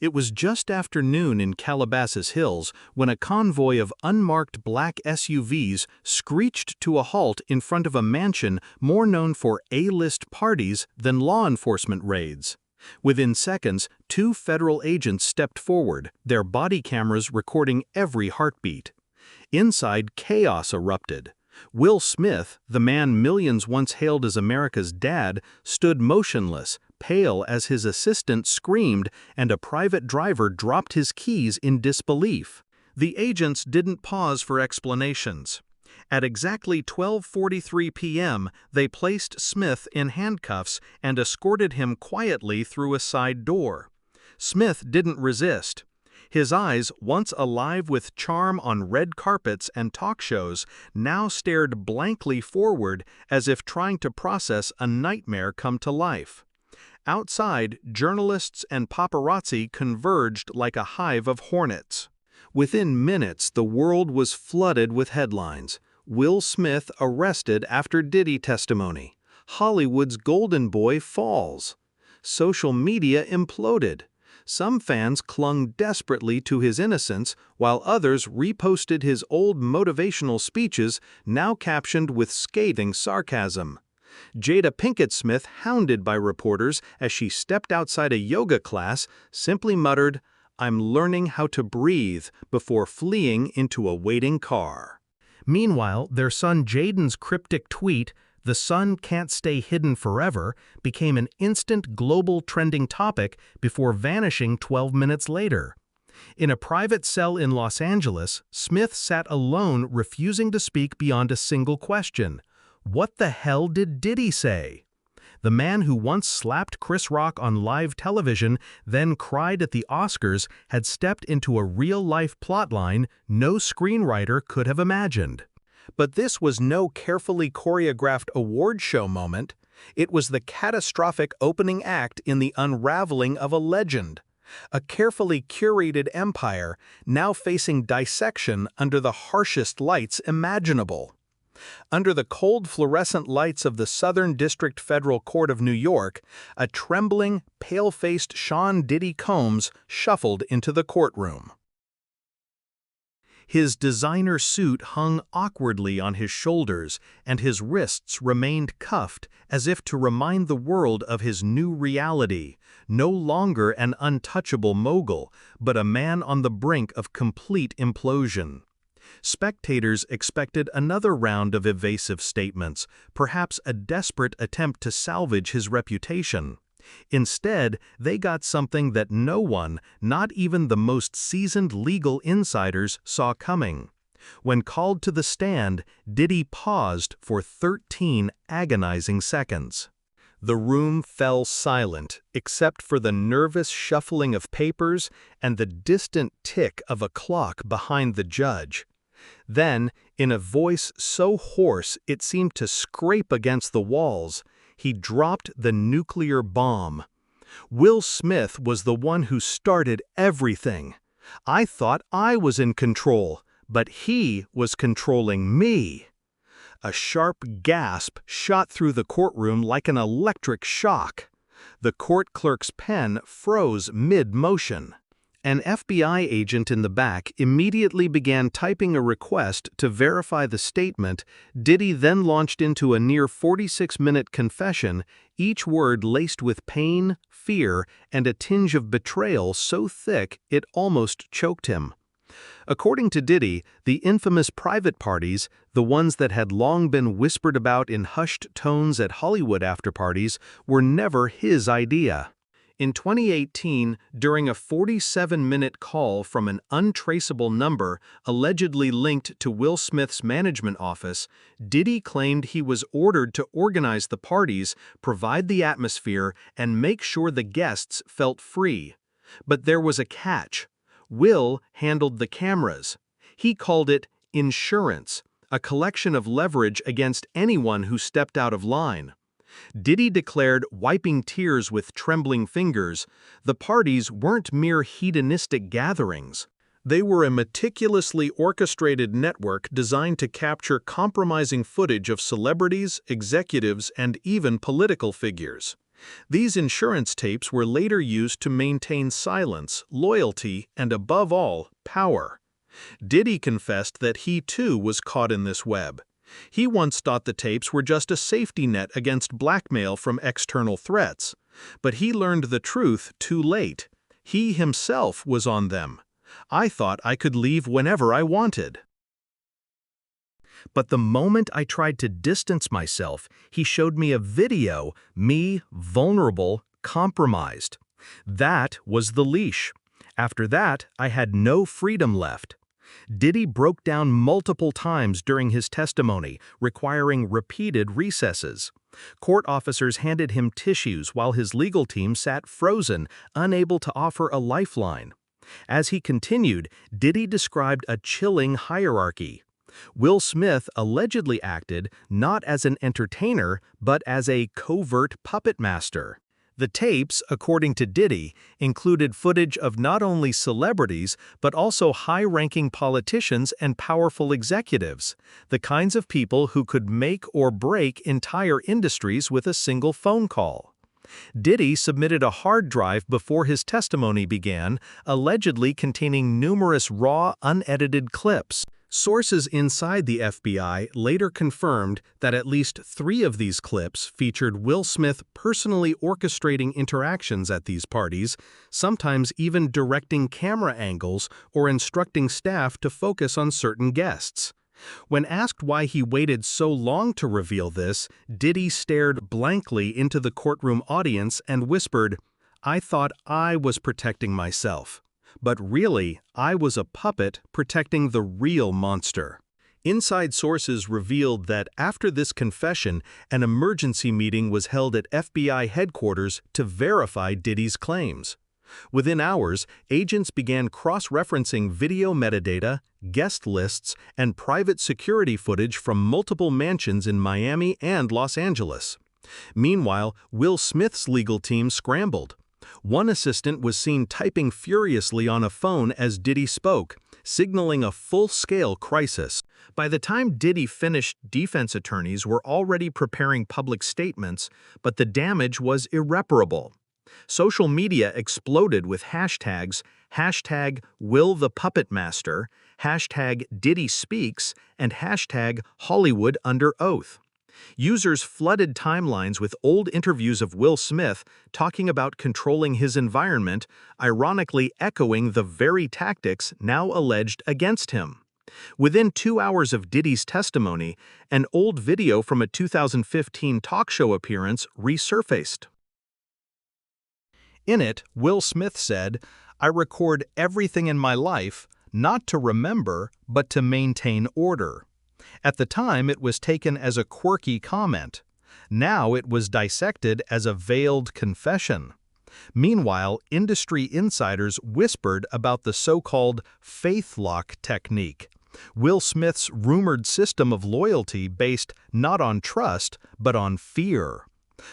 It was just after noon in Calabasas Hills when a convoy of unmarked black SUVs screeched to a halt in front of a mansion more known for A-list parties than law enforcement raids. Within seconds, 2 federal agents stepped forward, their body cameras recording every heartbeat. Inside, chaos erupted. Will Smith, the man millions once hailed as America's dad, stood motionless, pale as his assistant screamed and a private driver dropped his keys in disbelief. The agents didn't pause for explanations. At exactly 12:43 p.m., they placed Smith in handcuffs and escorted him quietly through a side door. Smith didn't resist. His eyes, once alive with charm on red carpets and talk shows, now stared blankly forward as if trying to process a nightmare come to life. Outside, journalists and paparazzi converged like a hive of hornets. Within minutes, the world was flooded with headlines. Will Smith arrested after Diddy testimony. Hollywood's golden boy falls. Social media imploded. Some fans clung desperately to his innocence, while others reposted his old motivational speeches, now captioned with scathing sarcasm. Jada Pinkett Smith, hounded by reporters as she stepped outside a yoga class, simply muttered, "I'm learning how to breathe," before fleeing into a waiting car. Meanwhile, their son Jaden's cryptic tweet, "The sun can't stay hidden forever," became an instant global trending topic before vanishing 12 minutes later. In a private cell in Los Angeles, Smith sat alone, refusing to speak beyond a single question. What the hell did Diddy say? The man who once slapped Chris Rock on live television, then cried at the Oscars, had stepped into a real-life plotline no screenwriter could have imagined. But this was no carefully choreographed award show moment. It was the catastrophic opening act in the unraveling of a legend. A carefully curated empire now facing dissection under the harshest lights imaginable. Under the cold fluorescent lights of the Southern District Federal Court of New York, a trembling, pale-faced Sean Diddy Combs shuffled into the courtroom. His designer suit hung awkwardly on his shoulders, and his wrists remained cuffed as if to remind the world of his new reality, no longer an untouchable mogul, but a man on the brink of complete implosion. Spectators expected another round of evasive statements, perhaps a desperate attempt to salvage his reputation. Instead, they got something that no one, not even the most seasoned legal insiders, saw coming. When called to the stand, Diddy paused for 13 agonizing seconds. The room fell silent, except for the nervous shuffling of papers and the distant tick of a clock behind the judge. Then, in a voice so hoarse it seemed to scrape against the walls, he dropped the nuclear bomb. Will Smith was the one who started everything. I thought I was in control, but he was controlling me. A sharp gasp shot through the courtroom like an electric shock. The court clerk's pen froze mid-motion. An FBI agent in the back immediately began typing a request to verify the statement. Diddy then launched into a near 46-minute confession, each word laced with pain, fear, and a tinge of betrayal so thick it almost choked him. According to Diddy, the infamous private parties, the ones that had long been whispered about in hushed tones at Hollywood after-parties, were never his idea. In 2018, during a 47-minute call from an untraceable number allegedly linked to Will Smith's management office, Diddy claimed he was ordered to organize the parties, provide the atmosphere, and make sure the guests felt free. But there was a catch. Will handled the cameras. He called it insurance, a collection of leverage against anyone who stepped out of line. Diddy declared, wiping tears with trembling fingers, the parties weren't mere hedonistic gatherings. They were a meticulously orchestrated network designed to capture compromising footage of celebrities, executives, and even political figures. These insurance tapes were later used to maintain silence, loyalty, and above all, power. Diddy confessed that he too was caught in this web. He once thought the tapes were just a safety net against blackmail from external threats. But he learned the truth too late. He himself was on them. I thought I could leave whenever I wanted. But the moment I tried to distance myself, he showed me a video, me, vulnerable, compromised. That was the leash. After that, I had no freedom left. Diddy broke down multiple times during his testimony, requiring repeated recesses. Court officers handed him tissues while his legal team sat frozen, unable to offer a lifeline. As he continued, Diddy described a chilling hierarchy. Will Smith allegedly acted not as an entertainer, but as a covert puppet master. The tapes, according to Diddy, included footage of not only celebrities, but also high-ranking politicians and powerful executives, the kinds of people who could make or break entire industries with a single phone call. Diddy submitted a hard drive before his testimony began, allegedly containing numerous raw, unedited clips. Sources inside the FBI later confirmed that at least 3 of these clips featured Will Smith personally orchestrating interactions at these parties, sometimes even directing camera angles or instructing staff to focus on certain guests. When asked why he waited so long to reveal this, Diddy stared blankly into the courtroom audience and whispered, "I thought I was protecting myself. But really, I was a puppet protecting the real monster." Inside sources revealed that after this confession, an emergency meeting was held at FBI headquarters to verify Diddy's claims. Within hours, agents began cross-referencing video metadata, guest lists, and private security footage from multiple mansions in Miami and Los Angeles. Meanwhile, Will Smith's legal team scrambled. One assistant was seen typing furiously on a phone as Diddy spoke, signaling a full-scale crisis. By the time Diddy finished, defense attorneys were already preparing public statements, but the damage was irreparable. Social media exploded with hashtags, #WillThePuppetMaster, #DiddySpeaks, and #HollywoodUnderOath. Users flooded timelines with old interviews of Will Smith talking about controlling his environment, ironically echoing the very tactics now alleged against him. Within 2 hours of Diddy's testimony, an old video from a 2015 talk show appearance resurfaced. In it, Will Smith said, "I record everything in my life, not to remember, but to maintain order." At the time, it was taken as a quirky comment. Now it was dissected as a veiled confession. Meanwhile, industry insiders whispered about the so-called faith lock technique, Will Smith's rumored system of loyalty based not on trust, but on fear.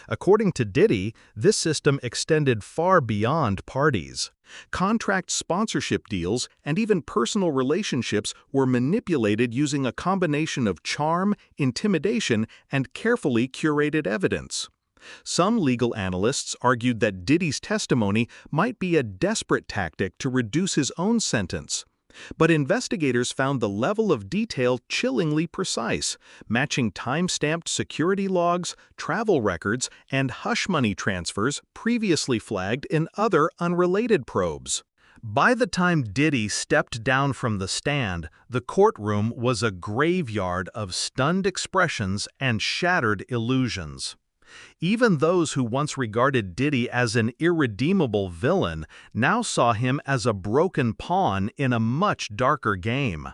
According to Diddy, this system extended far beyond parties. Contract sponsorship deals and even personal relationships were manipulated using a combination of charm, intimidation, and carefully curated evidence. Some legal analysts argued that Diddy's testimony might be a desperate tactic to reduce his own sentence. But investigators found the level of detail chillingly precise, matching time-stamped security logs, travel records, and hush money transfers previously flagged in other unrelated probes. By the time Diddy stepped down from the stand, the courtroom was a graveyard of stunned expressions and shattered illusions. Even those who once regarded Diddy as an irredeemable villain now saw him as a broken pawn in a much darker game.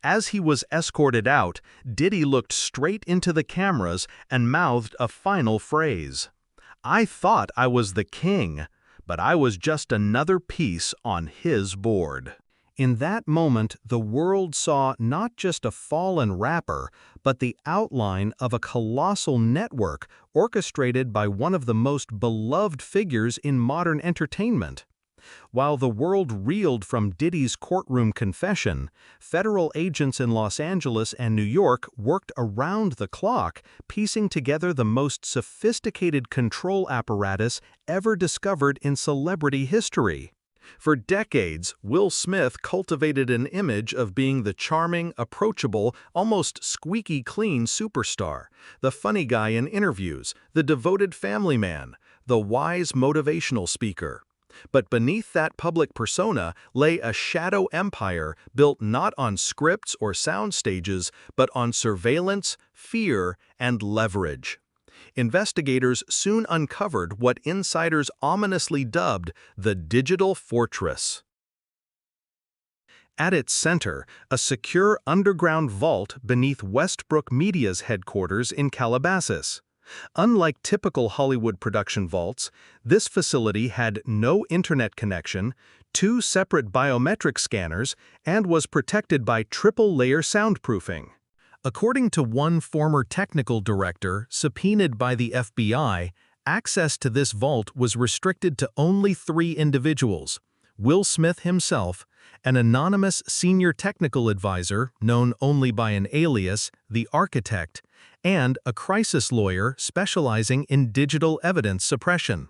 As he was escorted out, Diddy looked straight into the cameras and mouthed a final phrase. "I thought I was the king, but I was just another piece on his board." In that moment, the world saw not just a fallen rapper, but the outline of a colossal network orchestrated by one of the most beloved figures in modern entertainment. While the world reeled from Diddy's courtroom confession, federal agents in Los Angeles and New York worked around the clock, piecing together the most sophisticated control apparatus ever discovered in celebrity history. For decades, Will Smith cultivated an image of being the charming, approachable, almost squeaky clean superstar, the funny guy in interviews, the devoted family man, the wise motivational speaker. But beneath that public persona lay a shadow empire built not on scripts or sound stages, but on surveillance, fear, and leverage. Investigators soon uncovered what insiders ominously dubbed the digital fortress. At its center, a secure underground vault beneath Westbrook Media's headquarters in Calabasas. Unlike typical Hollywood production vaults, this facility had no internet connection, 2 separate biometric scanners, and was protected by triple-layer soundproofing. According to one former technical director subpoenaed by the FBI, access to this vault was restricted to only 3 individuals: Will Smith himself, an anonymous senior technical advisor known only by an alias, the Architect, and a crisis lawyer specializing in digital evidence suppression.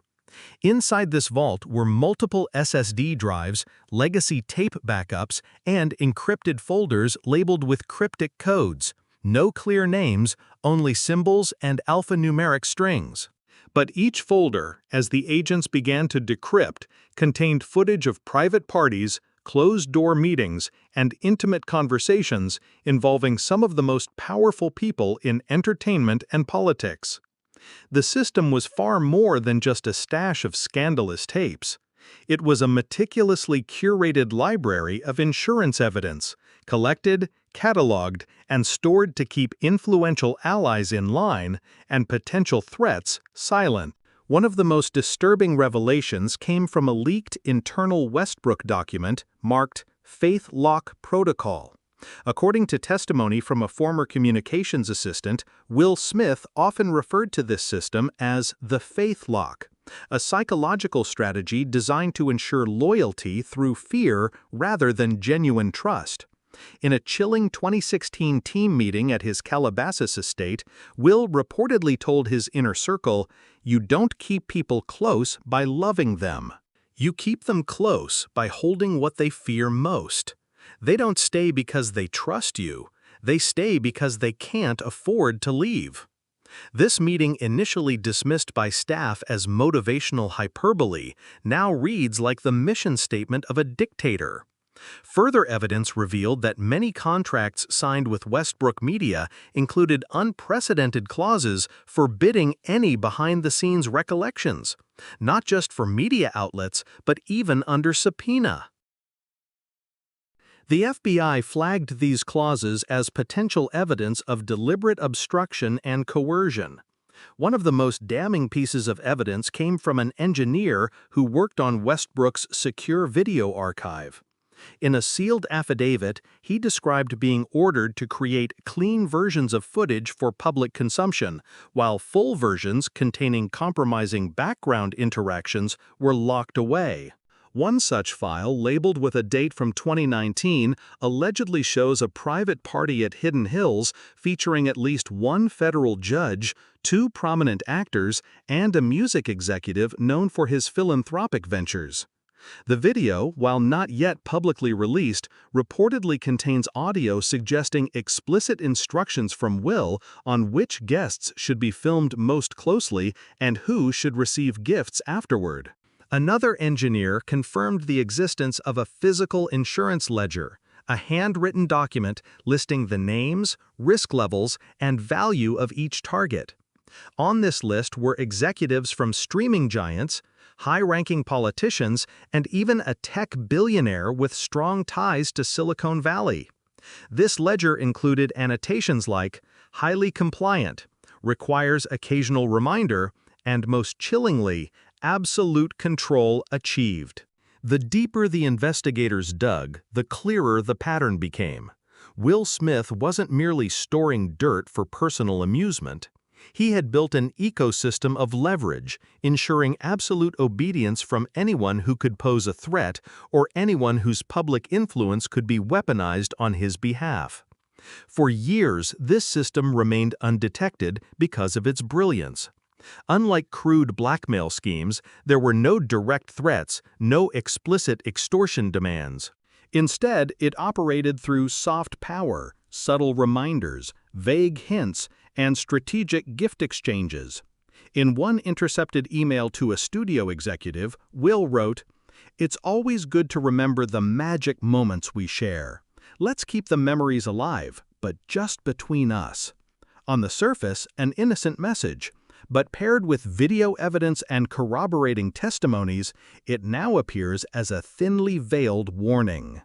Inside this vault were multiple SSD drives, legacy tape backups, and encrypted folders labeled with cryptic codes. No clear names, only symbols and alphanumeric strings. But each folder, as the agents began to decrypt, contained footage of private parties, closed-door meetings, and intimate conversations involving some of the most powerful people in entertainment and politics. The system was far more than just a stash of scandalous tapes. It was a meticulously curated library of insurance evidence, collected, cataloged, and stored to keep influential allies in line and potential threats silent. One of the most disturbing revelations came from a leaked internal Westbrook document marked Faith Lock Protocol. According to testimony from a former communications assistant, Will Smith often referred to this system as the Faith Lock, a psychological strategy designed to ensure loyalty through fear rather than genuine trust. In a chilling 2016 team meeting at his Calabasas estate, Will reportedly told his inner circle, "You don't keep people close by loving them. You keep them close by holding what they fear most. They don't stay because they trust you. They stay because they can't afford to leave." This meeting, initially dismissed by staff as motivational hyperbole, now reads like the mission statement of a dictator. Further evidence revealed that many contracts signed with Westbrook Media included unprecedented clauses forbidding any behind-the-scenes recollections, not just for media outlets, but even under subpoena. The FBI flagged these clauses as potential evidence of deliberate obstruction and coercion. One of the most damning pieces of evidence came from an engineer who worked on Westbrook's secure video archive. In a sealed affidavit, he described being ordered to create clean versions of footage for public consumption, while full versions containing compromising background interactions were locked away. One such file, labeled with a date from 2019, allegedly shows a private party at Hidden Hills featuring at least one federal judge, 2 prominent actors, and a music executive known for his philanthropic ventures. The video, while not yet publicly released, reportedly contains audio suggesting explicit instructions from Will on which guests should be filmed most closely and who should receive gifts afterward. Another engineer confirmed the existence of a physical insurance ledger, a handwritten document listing the names, risk levels, and value of each target. On this list were executives from streaming giants, high-ranking politicians, and even a tech billionaire with strong ties to Silicon Valley. This ledger included annotations like, "highly compliant," "requires occasional reminder," and most chillingly, "absolute control achieved." The deeper the investigators dug, the clearer the pattern became. Will Smith wasn't merely storing dirt for personal amusement. He had built an ecosystem of leverage, ensuring absolute obedience from anyone who could pose a threat or anyone whose public influence could be weaponized on his behalf. For years, this system remained undetected because of its brilliance. Unlike crude blackmail schemes, there were no direct threats, no explicit extortion demands. Instead, it operated through soft power, subtle reminders, vague hints, and strategic gift exchanges. In one intercepted email to a studio executive, Will wrote, "It's always good to remember the magic moments we share. Let's keep the memories alive, but just between us." On the surface, an innocent message, but paired with video evidence and corroborating testimonies, it now appears as a thinly veiled warning.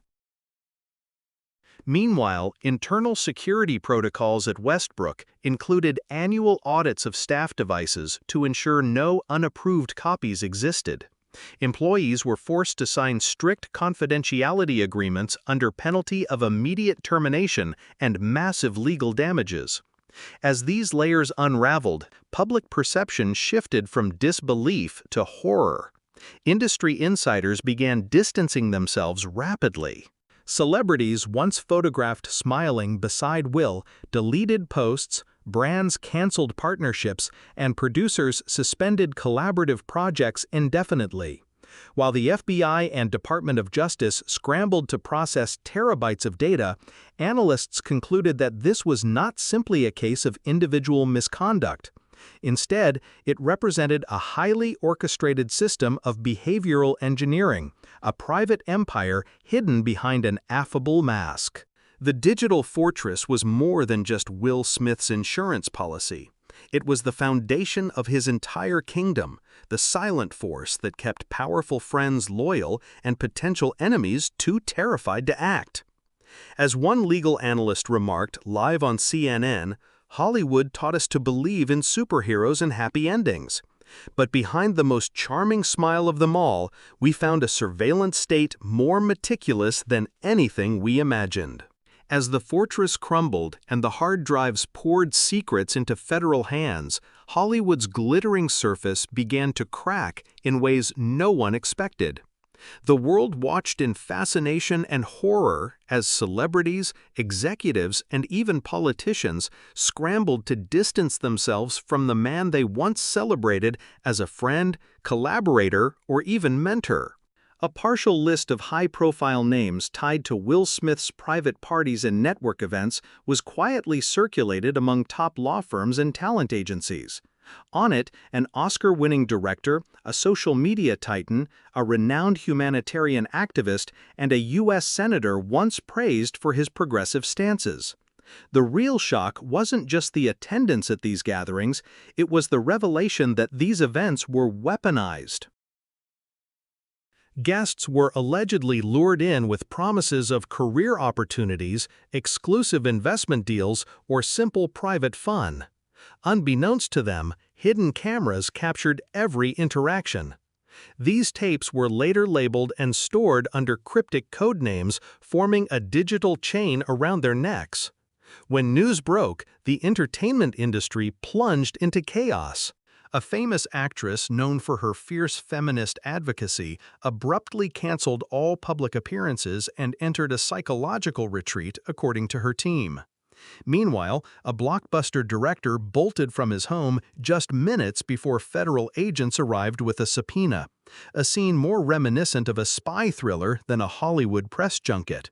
Meanwhile, internal security protocols at Westbrook included annual audits of staff devices to ensure no unapproved copies existed. Employees were forced to sign strict confidentiality agreements under penalty of immediate termination and massive legal damages. As these layers unraveled, public perception shifted from disbelief to horror. Industry insiders began distancing themselves rapidly. Celebrities once photographed smiling beside Will deleted posts, brands canceled partnerships, and producers suspended collaborative projects indefinitely. While the FBI and Department of Justice scrambled to process terabytes of data, analysts concluded that this was not simply a case of individual misconduct. Instead, it represented a highly orchestrated system of behavioral engineering, a private empire hidden behind an affable mask. The digital fortress was more than just Will Smith's insurance policy. It was the foundation of his entire kingdom, the silent force that kept powerful friends loyal and potential enemies too terrified to act. As one legal analyst remarked live on CNN, Hollywood taught us to believe in superheroes and happy endings. But behind the most charming smile of them all, we found a surveillance state more meticulous than anything we imagined. As the fortress crumbled and the hard drives poured secrets into federal hands, Hollywood's glittering surface began to crack in ways no one expected. The world watched in fascination and horror as celebrities, executives, and even politicians scrambled to distance themselves from the man they once celebrated as a friend, collaborator, or even mentor. A partial list of high-profile names tied to Will Smith's private parties and network events was quietly circulated among top law firms and talent agencies. On it, an Oscar-winning director, a social media titan, a renowned humanitarian activist, and a U.S. senator once praised for his progressive stances. The real shock wasn't just the attendance at these gatherings, it was the revelation that these events were weaponized. Guests were allegedly lured in with promises of career opportunities, exclusive investment deals, or simple private fun. Unbeknownst to them, hidden cameras captured every interaction. These tapes were later labeled and stored under cryptic code names, forming a digital chain around their necks. When news broke, the entertainment industry plunged into chaos. A famous actress known for her fierce feminist advocacy abruptly canceled all public appearances and entered a psychological retreat, according to her team. Meanwhile, a blockbuster director bolted from his home just minutes before federal agents arrived with a subpoena, a scene more reminiscent of a spy thriller than a Hollywood press junket.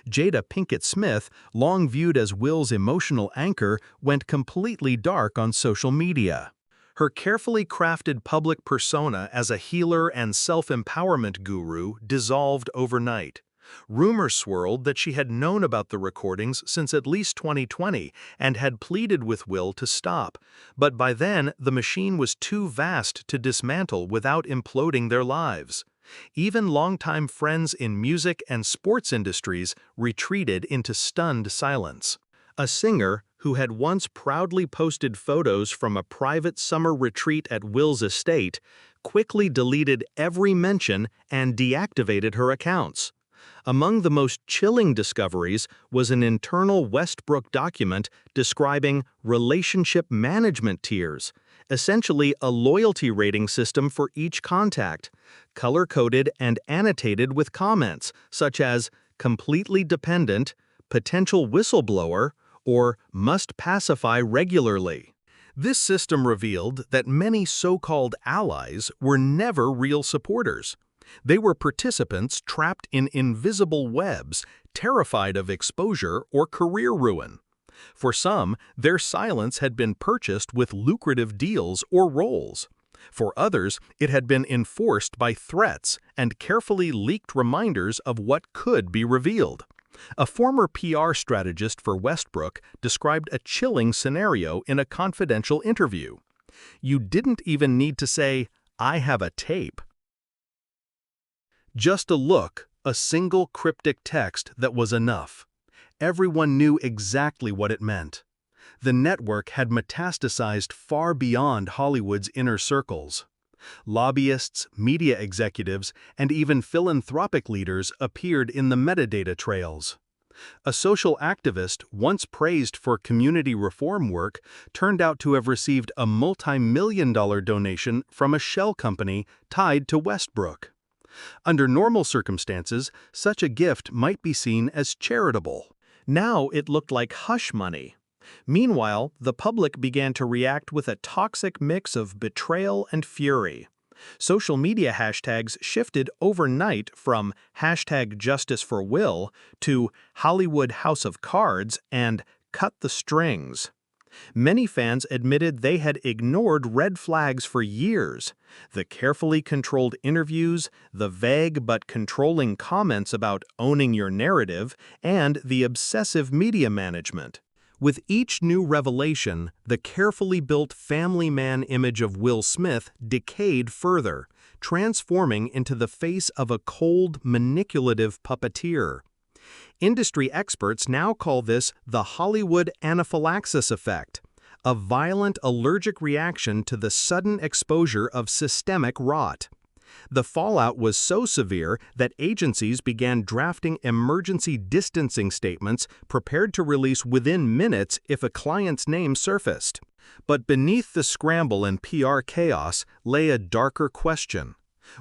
Jada Pinkett Smith, long viewed as Will's emotional anchor, went completely dark on social media. Her carefully crafted public persona as a healer and self-empowerment guru dissolved overnight. Rumors swirled that she had known about the recordings since at least 2020 and had pleaded with Will to stop, but by then the machine was too vast to dismantle without imploding their lives. Even longtime friends in music and sports industries retreated into stunned silence. A singer who had once proudly posted photos from a private summer retreat at Will's estate quickly deleted every mention and deactivated her accounts. Among the most chilling discoveries was an internal Westbrook document describing relationship management tiers, essentially a loyalty rating system for each contact, color-coded and annotated with comments such as completely dependent, potential whistleblower, or must pacify regularly. This system revealed that many so-called allies were never real supporters. They were participants trapped in invisible webs, terrified of exposure or career ruin. For some, their silence had been purchased with lucrative deals or roles. For others, it had been enforced by threats and carefully leaked reminders of what could be revealed. A former PR strategist for Westbrook described a chilling scenario in a confidential interview. You didn't even need to say, "I have a tape." Just a look, a single cryptic text that was enough. Everyone knew exactly what it meant. The network had metastasized far beyond Hollywood's inner circles. Lobbyists, media executives, and even philanthropic leaders appeared in the metadata trails. A social activist once praised for community reform work turned out to have received a multi-million-dollar donation from a shell company tied to Westbrook. Under normal circumstances, such a gift might be seen as charitable. Now it looked like hush money. Meanwhile, the public began to react with a toxic mix of betrayal and fury. Social media hashtags shifted overnight from #JusticeForWill to Hollywood House of Cards and Cut the Strings. Many fans admitted they had ignored red flags for years. The carefully controlled interviews, the vague but controlling comments about owning your narrative, and the obsessive media management. With each new revelation, the carefully built family man image of Will Smith decayed further, transforming into the face of a cold, manipulative puppeteer. Industry experts now call this the Hollywood anaphylaxis effect, a violent allergic reaction to the sudden exposure of systemic rot. The fallout was so severe that agencies began drafting emergency distancing statements prepared to release within minutes if a client's name surfaced. But beneath the scramble and PR chaos lay a darker question.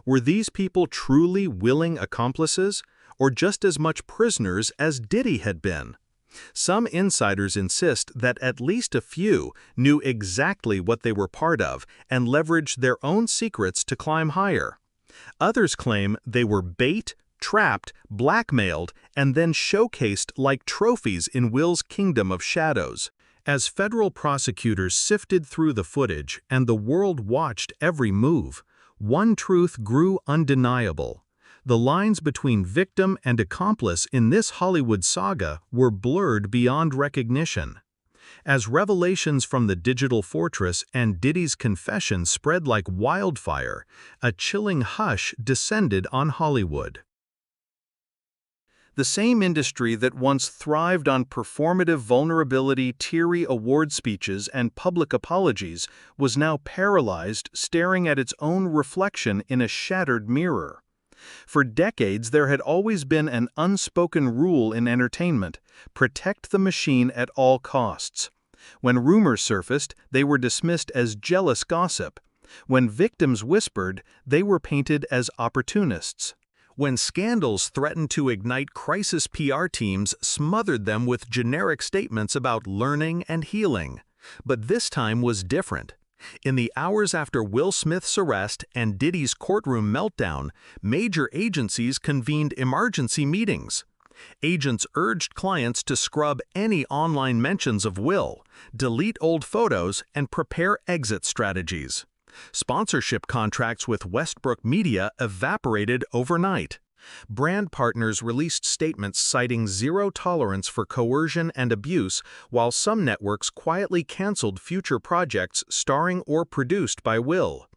Were these people truly willing accomplices, or just as much prisoners as Diddy had been? Some insiders insist that at least a few knew exactly what they were part of and leveraged their own secrets to climb higher. Others claim they were bait, trapped, blackmailed, and then showcased like trophies in Will's kingdom of shadows. As federal prosecutors sifted through the footage and the world watched every move, one truth grew undeniable. The lines between victim and accomplice in this Hollywood saga were blurred beyond recognition. As revelations from the digital fortress and Diddy's confession spread like wildfire, a chilling hush descended on Hollywood. The same industry that once thrived on performative vulnerability, teary award speeches, and public apologies was now paralyzed, staring at its own reflection in a shattered mirror. For decades, there had always been an unspoken rule in entertainment: protect the machine at all costs. When rumors surfaced, they were dismissed as jealous gossip. When victims whispered, they were painted as opportunists. When scandals threatened to ignite crisis PR teams smothered them with generic statements about learning and healing. But this time was different. In the hours after Will Smith's arrest and Diddy's courtroom meltdown, major agencies convened emergency meetings. Agents urged clients to scrub any online mentions of Will, delete old photos, and prepare exit strategies. Sponsorship contracts with Westbrook Media evaporated overnight. Brand partners released statements citing zero tolerance for coercion and abuse, while some networks quietly canceled future projects starring or produced by Will.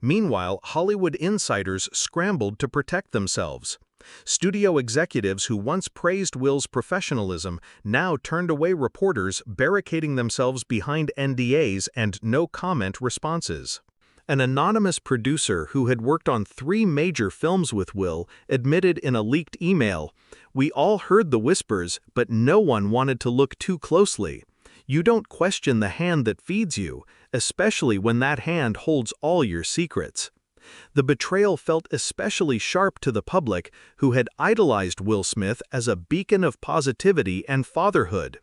Meanwhile, Hollywood insiders scrambled to protect themselves. Studio executives who once praised Will's professionalism now turned away reporters, barricading themselves behind NDAs and no-comment responses. An anonymous producer who had worked on 3 major films with Will admitted in a leaked email, "We all heard the whispers, but no one wanted to look too closely. You don't question the hand that feeds you, especially when that hand holds all your secrets." The betrayal felt especially sharp to the public, who had idolized Will Smith as a beacon of positivity and fatherhood.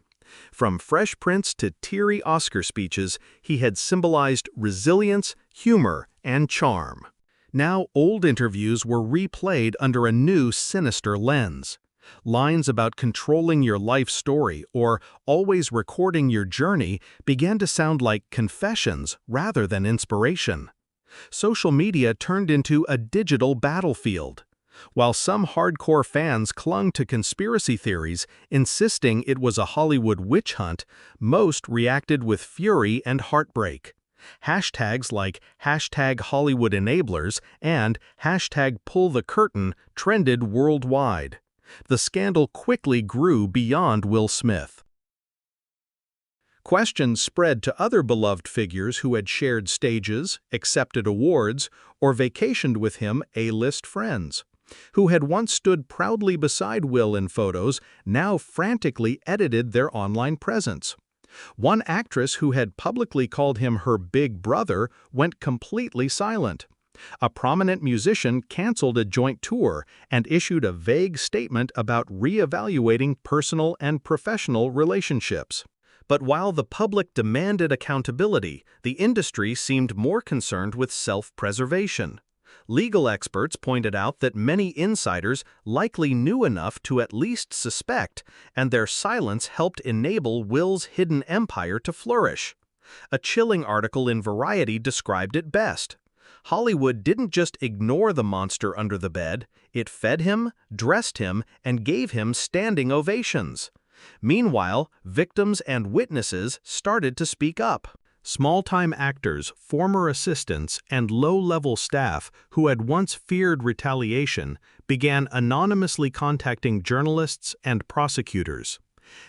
From Fresh Prince to teary Oscar speeches, he had symbolized resilience, humor, and charm. Now old interviews were replayed under a new sinister lens. Lines about controlling your life story or always recording your journey began to sound like confessions rather than inspiration. Social media turned into a digital battlefield. While some hardcore fans clung to conspiracy theories, insisting it was a Hollywood witch hunt, most reacted with fury and heartbreak. Hashtags like #HollywoodEnablers and #PullTheCurtain trended worldwide. The scandal quickly grew beyond Will Smith. Questions spread to other beloved figures who had shared stages, accepted awards, or vacationed with him A-list friends, who had once stood proudly beside Will in photos, now frantically edited their online presence. One actress who had publicly called him her big brother went completely silent. A prominent musician canceled a joint tour and issued a vague statement about re-evaluating personal and professional relationships. But while the public demanded accountability, the industry seemed more concerned with self-preservation. Legal experts pointed out that many insiders likely knew enough to at least suspect, and their silence helped enable Will's hidden empire to flourish. A chilling article in Variety described it best. Hollywood didn't just ignore the monster under the bed, it fed him, dressed him, and gave him standing ovations. Meanwhile, victims and witnesses started to speak up. Small-time actors, former assistants, and low-level staff who had once feared retaliation began anonymously contacting journalists and prosecutors.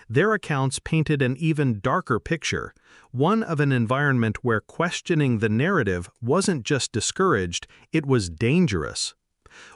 Their accounts painted an even darker picture, one of an environment where questioning the narrative wasn't just discouraged, it was dangerous.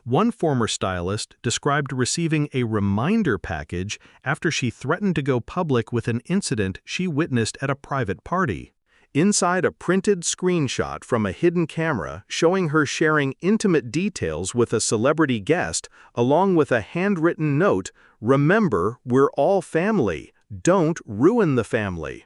One former stylist described receiving a reminder package after she threatened to go public with an incident she witnessed at a private party. Inside a printed screenshot from a hidden camera showing her sharing intimate details with a celebrity guest, along with a handwritten note, "Remember, we're all family. Don't ruin the family."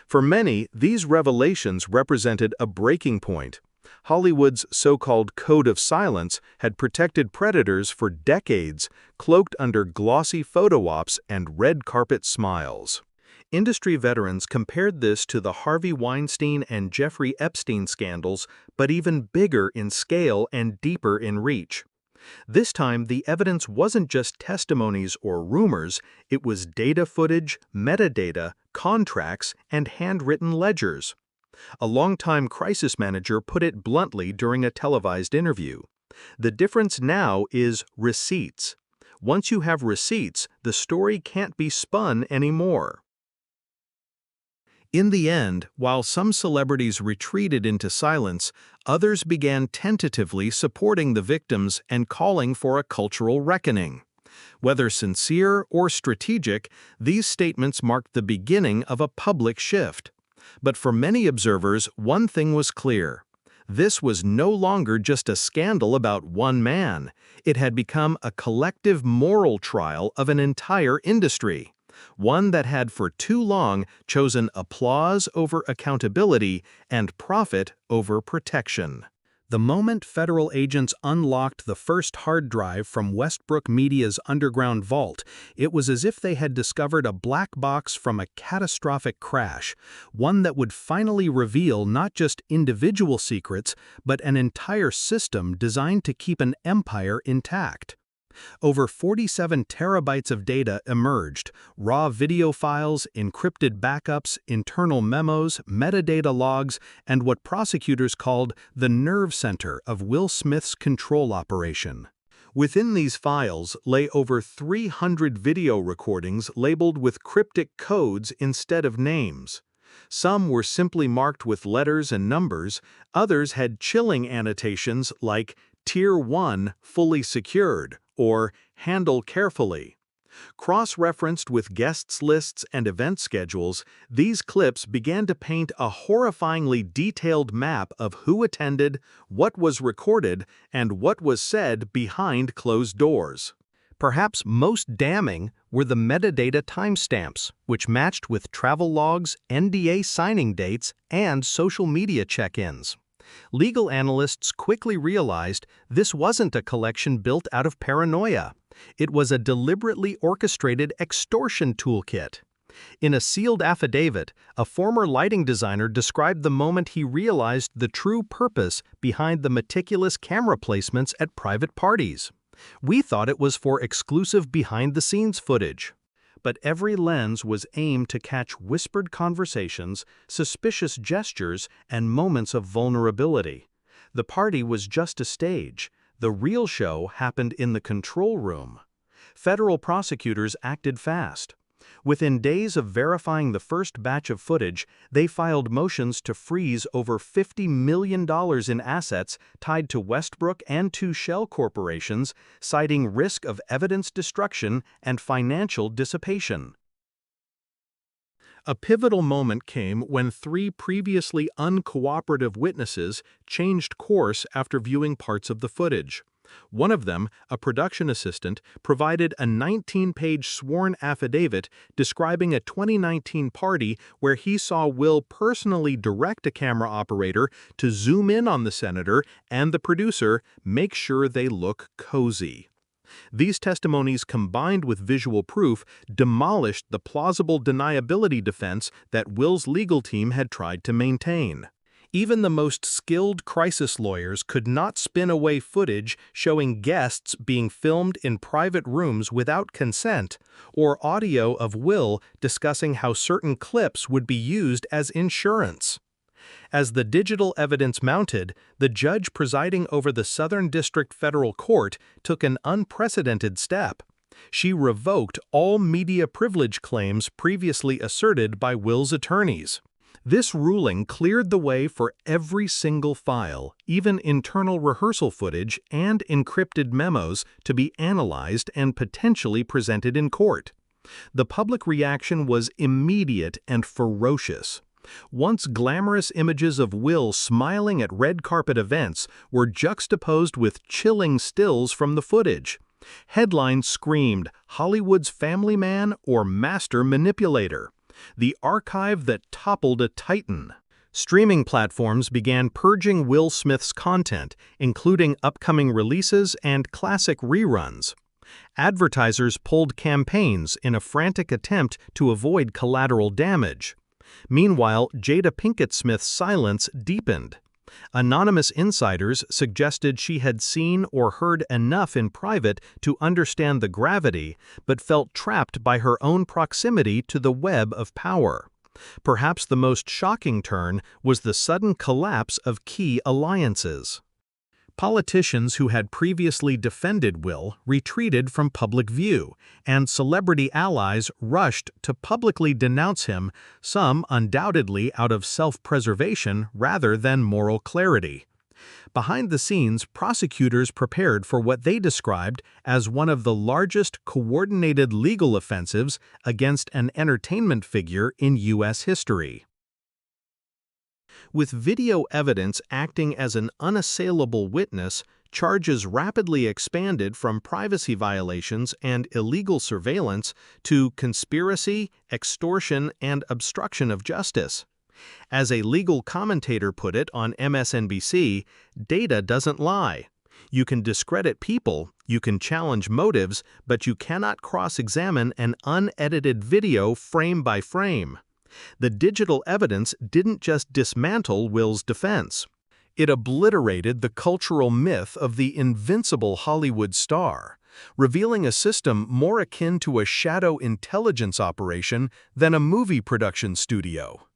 For many, these revelations represented a breaking point. Hollywood's so-called code of silence had protected predators for decades, cloaked under glossy photo ops and red carpet smiles. Industry veterans compared this to the Harvey Weinstein and Jeffrey Epstein scandals, but even bigger in scale and deeper in reach. This time, the evidence wasn't just testimonies or rumors, it was data footage, metadata, contracts, and handwritten ledgers. A longtime crisis manager put it bluntly during a televised interview. The difference now is receipts. Once you have receipts, the story can't be spun anymore. In the end, while some celebrities retreated into silence, others began tentatively supporting the victims and calling for a cultural reckoning. Whether sincere or strategic, these statements marked the beginning of a public shift. But for many observers, one thing was clear. This was no longer just a scandal about one man. It had become a collective moral trial of an entire industry, one that had for too long chosen applause over accountability and profit over protection. The moment federal agents unlocked the first hard drive from Westbrook Media's underground vault, it was as if they had discovered a black box from a catastrophic crash, one that would finally reveal not just individual secrets, but an entire system designed to keep an empire intact. Over 47 terabytes of data emerged: raw video files, encrypted backups, internal memos, metadata logs, and what prosecutors called the nerve center of Will Smith's control operation. Within these files lay over 300 video recordings labeled with cryptic codes instead of names. Some were simply marked with letters and numbers, others had chilling annotations like Tier 1 fully secured or Handle carefully. Cross-referenced with guests lists and event schedules, these clips began to paint a horrifyingly detailed map of who attended, what was recorded, and what was said behind closed doors. Perhaps most damning were the metadata timestamps, which matched with travel logs, NDA signing dates, and social media check-ins. Legal analysts quickly realized this wasn't a collection built out of paranoia. It was a deliberately orchestrated extortion toolkit. In a sealed affidavit, a former lighting designer described the moment he realized the true purpose behind the meticulous camera placements at private parties. "We thought it was for exclusive behind-the-scenes footage." But every lens was aimed to catch whispered conversations, suspicious gestures, and moments of vulnerability. The party was just a stage. The real show happened in the control room. Federal prosecutors acted fast. Within days of verifying the first batch of footage, they filed motions to freeze over $50 million in assets tied to Westbrook and two shell corporations, citing risk of evidence destruction and financial dissipation. A pivotal moment came when three previously uncooperative witnesses changed course after viewing parts of the footage. One of them, a production assistant, provided a 19-page sworn affidavit describing a 2019 party where he saw Will personally direct a camera operator to zoom in on the senator and the producer, make sure they look cozy. These testimonies, combined with visual proof, demolished the plausible deniability defense that Will's legal team had tried to maintain. Even the most skilled crisis lawyers could not spin away footage showing guests being filmed in private rooms without consent, or audio of Will discussing how certain clips would be used as insurance. As the digital evidence mounted, the judge presiding over the Southern District Federal Court took an unprecedented step. She revoked all media privilege claims previously asserted by Will's attorneys. This ruling cleared the way for every single file, even internal rehearsal footage and encrypted memos, to be analyzed and potentially presented in court. The public reaction was immediate and ferocious. Once glamorous images of Will smiling at red carpet events were juxtaposed with chilling stills from the footage. Headlines screamed, "Hollywood's family man or master manipulator," the archive that toppled a titan. Streaming platforms began purging Will Smith's content, including upcoming releases and classic reruns. Advertisers pulled campaigns in a frantic attempt to avoid collateral damage. Meanwhile, Jada Pinkett Smith's silence deepened. Anonymous insiders suggested she had seen or heard enough in private to understand the gravity, but felt trapped by her own proximity to the web of power. Perhaps the most shocking turn was the sudden collapse of key alliances. Politicians who had previously defended Will retreated from public view, and celebrity allies rushed to publicly denounce him, some undoubtedly out of self-preservation rather than moral clarity. Behind the scenes, prosecutors prepared for what they described as one of the largest coordinated legal offensives against an entertainment figure in U.S. history. With video evidence acting as an unassailable witness, charges rapidly expanded from privacy violations and illegal surveillance to conspiracy, extortion, and obstruction of justice. As a legal commentator put it on MSNBC, data doesn't lie. You can discredit people, you can challenge motives, but you cannot cross-examine an unedited video frame by frame. The digital evidence didn't just dismantle Will's defense. It obliterated the cultural myth of the invincible Hollywood star, revealing a system more akin to a shadow intelligence operation than a movie production studio.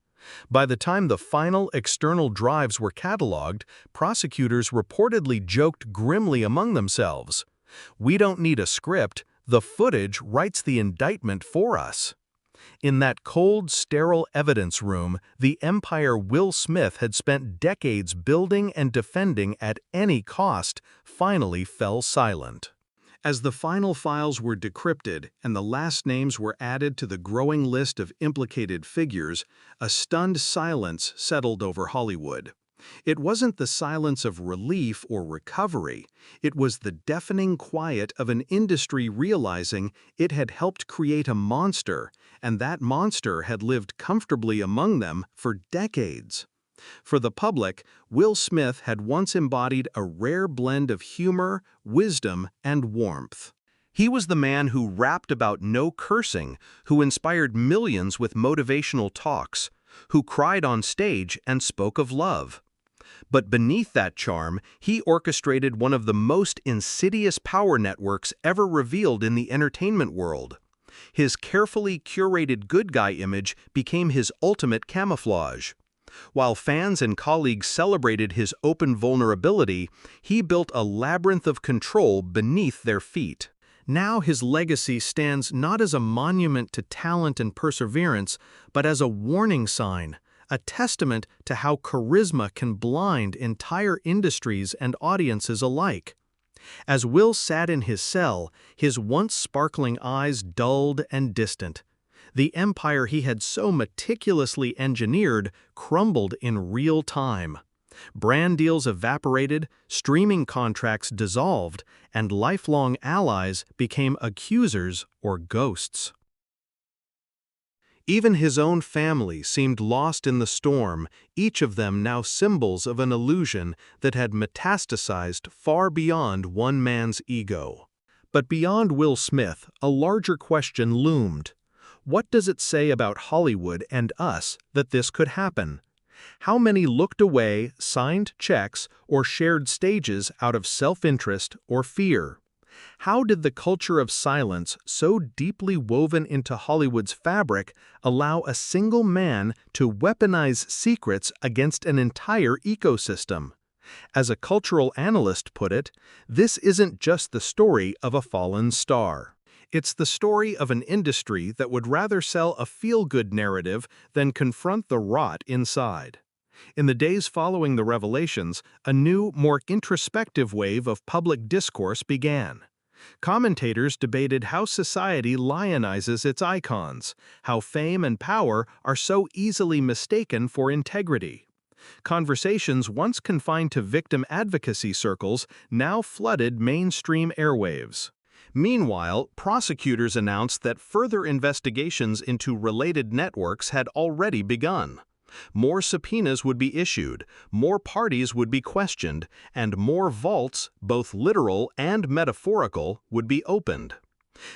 By the time the final external drives were cataloged, prosecutors reportedly joked grimly among themselves, "We don't need a script, the footage writes the indictment for us." In that cold, sterile evidence room, the empire Will Smith had spent decades building and defending at any cost finally fell silent. As the final files were decrypted and the last names were added to the growing list of implicated figures, a stunned silence settled over Hollywood. It wasn't the silence of relief or recovery, it was the deafening quiet of an industry realizing it had helped create a monster, and that monster had lived comfortably among them for decades. For the public, Will Smith had once embodied a rare blend of humor, wisdom, and warmth. He was the man who rapped about no cursing, who inspired millions with motivational talks, who cried on stage and spoke of love. But beneath that charm, he orchestrated one of the most insidious power networks ever revealed in the entertainment world. His carefully curated good guy image became his ultimate camouflage. While fans and colleagues celebrated his open vulnerability, he built a labyrinth of control beneath their feet. Now his legacy stands not as a monument to talent and perseverance, but as a warning sign, a testament to how charisma can blind entire industries and audiences alike. As Will sat in his cell, his once sparkling eyes dulled and distant. The empire he had so meticulously engineered crumbled in real time. Brand deals evaporated, streaming contracts dissolved, and lifelong allies became accusers or ghosts. Even his own family seemed lost in the storm, each of them now symbols of an illusion that had metastasized far beyond one man's ego. But beyond Will Smith, a larger question loomed. What does it say about Hollywood and us that this could happen? How many looked away, signed checks, or shared stages out of self-interest or fear? How did the culture of silence, so deeply woven into Hollywood's fabric, allow a single man to weaponize secrets against an entire ecosystem? As a cultural analyst put it, this isn't just the story of a fallen star. It's the story of an industry that would rather sell a feel-good narrative than confront the rot inside. In the days following the revelations, a new, more introspective wave of public discourse began. Commentators debated how society lionizes its icons, how fame and power are so easily mistaken for integrity. Conversations once confined to victim advocacy circles now flooded mainstream airwaves. Meanwhile, prosecutors announced that further investigations into related networks had already begun. More subpoenas would be issued, more parties would be questioned, and more vaults, both literal and metaphorical, would be opened.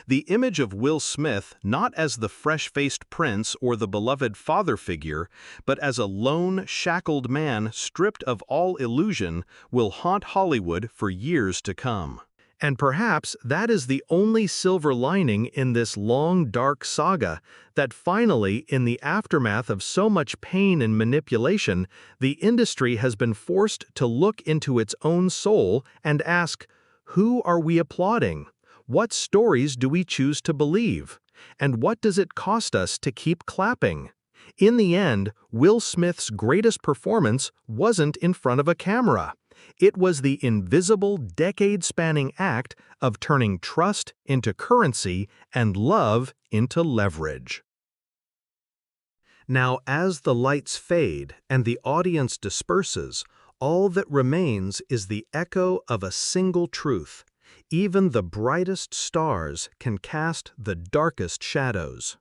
The image of Will Smith not as the fresh-faced prince or the beloved father figure, but as a lone, shackled man stripped of all illusion, will haunt Hollywood for years to come. And perhaps that is the only silver lining in this long, dark saga, that finally, in the aftermath of so much pain and manipulation, the industry has been forced to look into its own soul and ask, who are we applauding? What stories do we choose to believe? And what does it cost us to keep clapping? In the end, Will Smith's greatest performance wasn't in front of a camera. It was the invisible, decade-spanning act of turning trust into currency and love into leverage. Now, as the lights fade and the audience disperses, all that remains is the echo of a single truth. Even the brightest stars can cast the darkest shadows.